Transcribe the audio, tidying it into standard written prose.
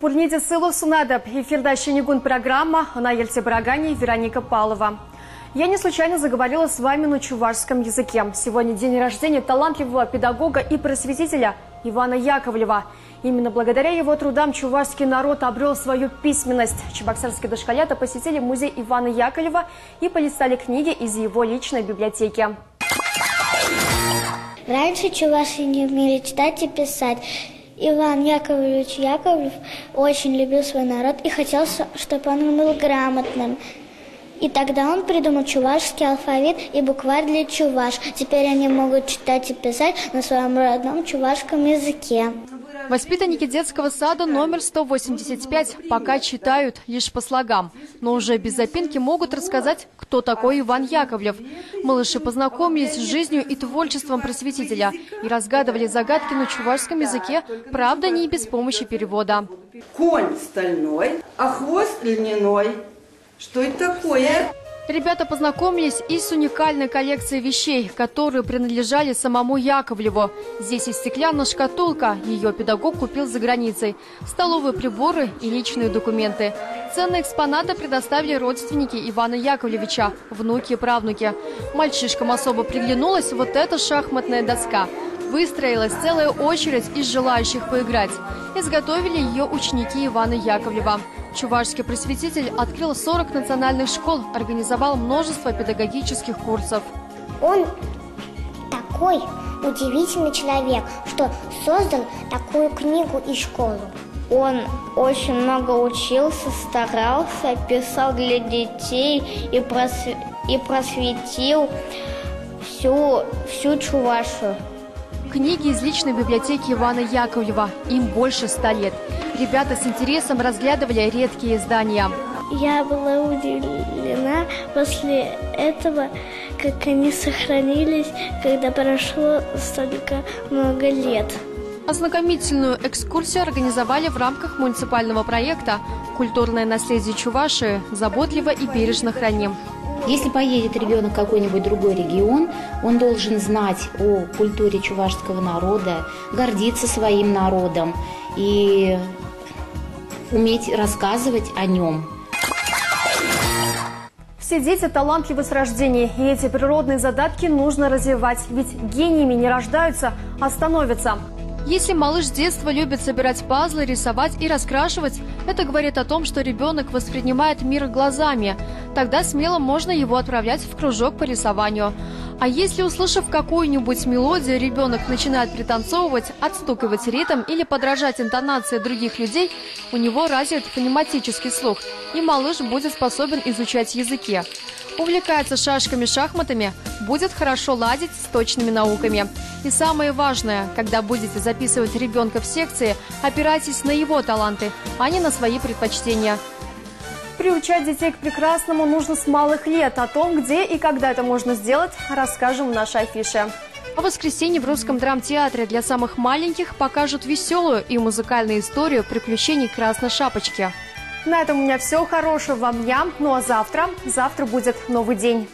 Пурниде сылу сунадап. Эфирда Щенигун программа. На Ельце Барагане Вероника Павлова. Я не случайно заговорила с вами на чувашском языке. Сегодня день рождения талантливого педагога и просветителя Ивана Яковлева. Именно благодаря его трудам чувашский народ обрел свою письменность. Чебоксарские дошколята посетили музей Ивана Яковлева и полистали книги из его личной библиотеки. Раньше чуваши не умели читать и писать. Иван Яковлевич Яковлев очень любил свой народ и хотел, чтобы он был грамотным. И тогда он придумал чувашский алфавит и букварь для чуваш. Теперь они могут читать и писать на своем родном чувашском языке. Воспитанники детского сада номер 185 пока читают лишь по слогам, но уже без запинки могут рассказать, кто такой Иван Яковлев. Малыши познакомились с жизнью и творчеством просветителя и разгадывали загадки на чувашском языке, правда, не без помощи перевода. Конь стальной, а хвост льняной. Что это такое? Ребята познакомились и с уникальной коллекцией вещей, которые принадлежали самому Яковлеву. Здесь и стеклянная шкатулка, ее педагог купил за границей, столовые приборы и личные документы. Ценные экспонаты предоставили родственники Ивана Яковлевича, внуки и правнуки. Мальчишкам особо приглянулась вот эта шахматная доска. Выстроилась целая очередь из желающих поиграть. Изготовили ее ученики Ивана Яковлева. Чувашский просветитель открыл 40 национальных школ, организовал множество педагогических курсов. Он такой удивительный человек, что создал такую книгу и школу. Он очень много учился, старался, писал для детей и просветил всю Чувашию. Книги из личной библиотеки Ивана Яковлева. Им больше 100 лет. Ребята с интересом разглядывали редкие издания. Я была удивлена после этого, как они сохранились, когда прошло столько много лет. Ознакомительную экскурсию организовали в рамках муниципального проекта «Культурное наследие Чувашии. Заботливо и бережно храним». Если поедет ребенок в какой-нибудь другой регион, он должен знать о культуре чувашского народа, гордиться своим народом и уметь рассказывать о нем. Все дети талантливы с рождения, и эти природные задатки нужно развивать, ведь гениями не рождаются, а становятся. Если малыш с детства любит собирать пазлы, рисовать и раскрашивать, это говорит о том, что ребенок воспринимает мир глазами. Тогда смело можно его отправлять в кружок по рисованию. А если, услышав какую-нибудь мелодию, ребенок начинает пританцовывать, отстукивать ритм или подражать интонации других людей, у него развит фонематический слух, и малыш будет способен изучать языки. Увлекается шашками-шахматами, будет хорошо ладить с точными науками. И самое важное, когда будете записывать ребенка в секции, опирайтесь на его таланты, а не на свои предпочтения. Приучать детей к прекрасному нужно с малых лет. О том, где и когда это можно сделать, расскажем в нашей афише. А в воскресенье в Русском драмтеатре для самых маленьких покажут веселую и музыкальную историю приключений Красной Шапочки. На этом у меня все. Хорошего вам дня. Ну а завтра будет новый день.